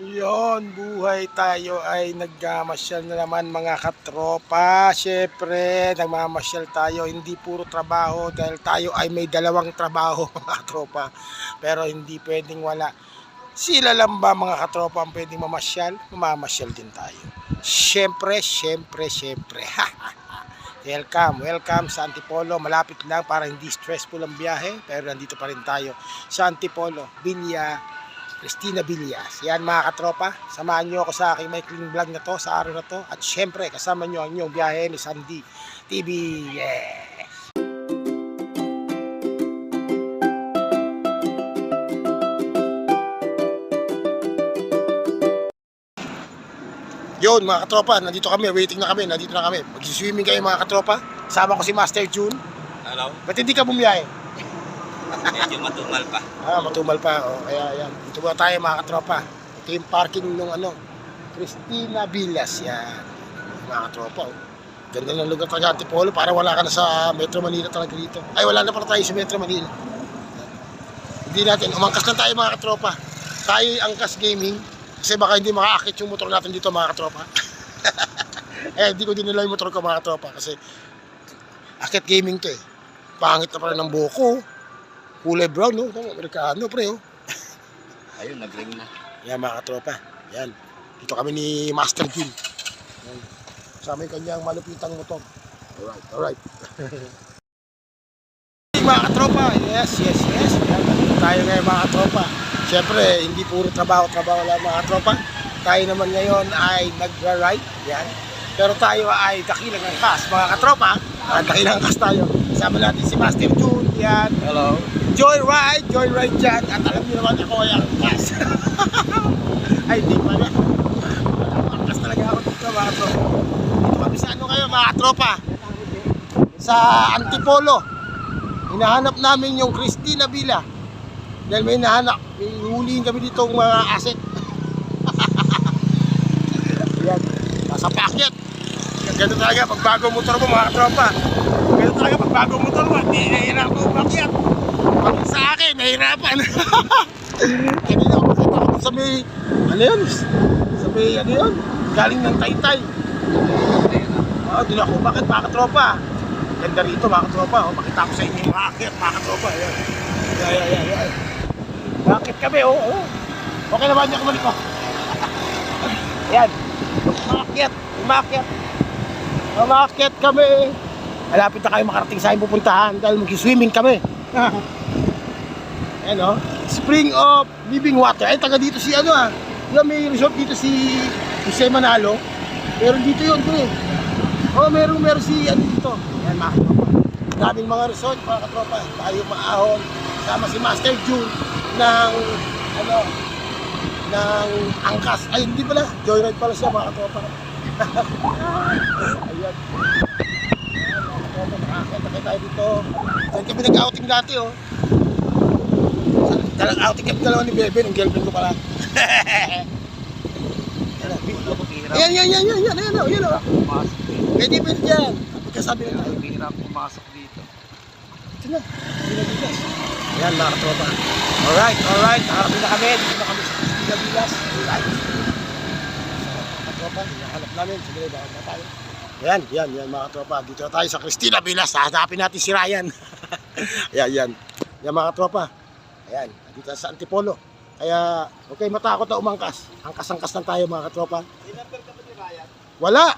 Yon, buhay tayo ay nagmamasyal na naman mga katropa. Siyempre, nagmamasyal tayo, hindi puro trabaho dahil tayo ay may dalawang trabaho mga katropa. Pero hindi pwedeng wala. Sila lang ba mga katropa ang pwedeng mamasyal? Mamamasyal din tayo. Siyempre. Welcome sa Antipolo. Malapit lang para hindi stressful ang biyahe. Pero nandito pa rin tayo sa Antipolo, Villa Cristina Villas. Yan mga katropa, samahan nyo ako sa aking maikling vlog na to sa araw na to. At syempre, kasama nyo ang inyong biyahe ni Sandy TV. Yes! Yun mga katropa, nandito kami, waiting na kami, nandito na kami. Magsiswimming kayo mga katropa. Kasama ko si Master June. Hello? Ba't hindi ka bumiyahe? Medyo matumal pa. Matumal pa. Oh, kaya yan. Dito ba tayo mga katropa. Ito yung parking nung Cristina Villas. Yan. Mga katropa. Oh. Ganda ng lugar talaga Antipolo. Para wala ka na sa Metro Manila talaga dito. Ay, wala na pala tayo sa Metro Manila. Hindi natin. Umangkas lang tayo mga katropa. Tayo yung angkas gaming. Kasi baka hindi makaakit yung motor natin dito mga katropa. Hindi ko dinala yung motor ko mga katropa. Kasi akit gaming to eh. Pangit na pala ng buko. Kulay brown, no? Amerikano, pre, oh. Ayun, nag-ring na. Yan, mga katropa. Yan. Dito kami ni Master Jun. Yan. Kasama yung kanyang malupitang motor. Alright. Mga katropa, yes. Yan, dito tayo ngayon, mga katropa. Siyempre, hindi puro trabaho lang, mga katropa. Tayo naman ngayon ay nagra-ride. Yan. Pero tayo ay dakilang angkas, mga katropa. Dakilang angkas tayo. Kasama natin si Master Jun. Yan. Hello? Joyride dyan. At alam niyo naman ako ay angkas. Ay, hindi pala. Angkas talaga ako dito mga tropa. Dito kami sa kayo mga tropa. Sa Antipolo. Hinahanap namin yung Cristina Villa. Dahil may hinahanap. Huliin kami dito ng mga asset. Ayan. Nasa packet. Ganito talaga pag bagong motor mo mga tropa. Ganito talaga pag bagong motor mo. Hindi nahihirap mo packet. Pag sa akin, nahihirapan. Kanina ako makita ko sa may, galing ng Taytay. Doon ako, bakit mga katropa? Ganda rito mga katropa, makita ko sa inyo yung akit mga katropa. Ayan. Bakit kami, Okay naman niya kumalik ko. Ayan, umakyat kami. Malapit na kayo makarating sa aking pupuntahan dahil mag-swimming kami. Ayan Spring of Living Water. Ay, taga dito si may resort dito si Jose Manalo. Pero dito yun, meron si dito. Ayan, mga katropa. Daming mga resort, mga katropa. Tayo maahon. Sama si Master June ng angkas. Ay, hindi pala. Joyride pala siya, mga katropa. Ayan. Nakakita tayo dito. Saan kami nag-outing dati, Talagang outing kami dalawa ni Bebe, ng girlfriend ko pala. Ayan. Pwede dyan. Pagkasabi na tayo. Hirap pumasok dito. Ito na. Ayan mga katropa. Alright. Nakakarapin na kami. Dito na kami sa Cristina Villas. Alright. Mga katropa, hinahanap namin. Sige, bakit na tayo. Yan mga katropa. Dito na tayo sa Cristina Villas. Hanapin natin si Ryan. Yan mga katropa. Ayan, dito sa Antipolo. Kaya, okay, matakot na umangkas. Angkas lang tayo mga katropa. Sinumber ka ba ni Ryan? Wala!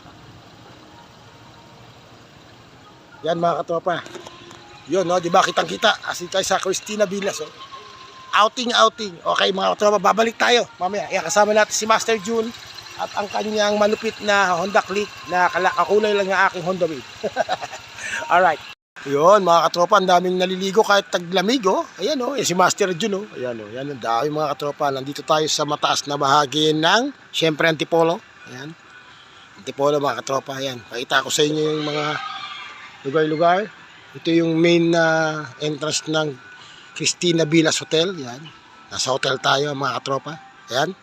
Yan mga katropa. Yun, di ba? Kitang-kita. Asin tayo sa Cristina Villas, Outing. Okay mga katropa, babalik tayo mamaya. Ayan, kasama natin si Master June at ang kanyang malupit na Honda Click na kakulay lang ng aking Honda Wave. Alright. Yun mga katropa, ang daming naliligo kahit taglamig, Ayan, yan si Master June, Ayan, yan ang dami mga katropa. Nandito tayo sa mataas na bahagi ng, syempre, Antipolo. Ayan. Antipolo mga katropa, ayan. Pakita ko sa inyo yung mga lugar-lugar. Ito yung main entrance ng Cristina Villas Hotel. Ayan. Nasa hotel tayo mga katropa. Ayan.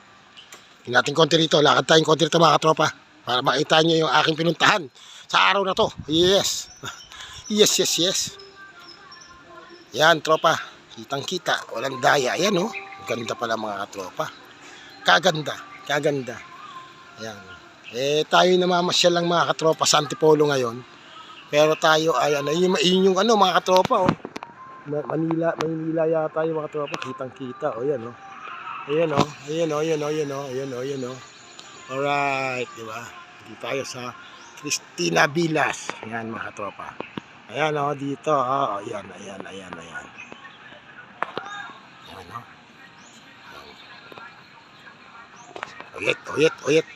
Tingnan natin konti rito. Lakad tayong konti rito mga katropa. Para makita nyo yung aking pinuntahan sa araw na to. Yes. Yes. Yan, tropa. Kitang-kita. Walang daya. Ayan, Ganda pala mga katropa. Kaganda. Kaganda. Ayan. Eh, tayo namamasyal lang mga katropa sa Antipolo ngayon. Pero tayo ay, ano, yun yung ano, mga katropa, oh. Manila yata yung mga katropa. Kitang-kita, oh, yan, oh. Ayan, oh. Ayan, oh, ayan, oh, ayan, oh. Ayan, oh, ayan, oh. Alright, di ba? Dito tayo sa Cristina Villas. Ayan, mga katropa. Ayan, oh, dito. Oh, ayan, ayan, ayan, ayan. Ayan, oh. Uyit, uyit, uyit.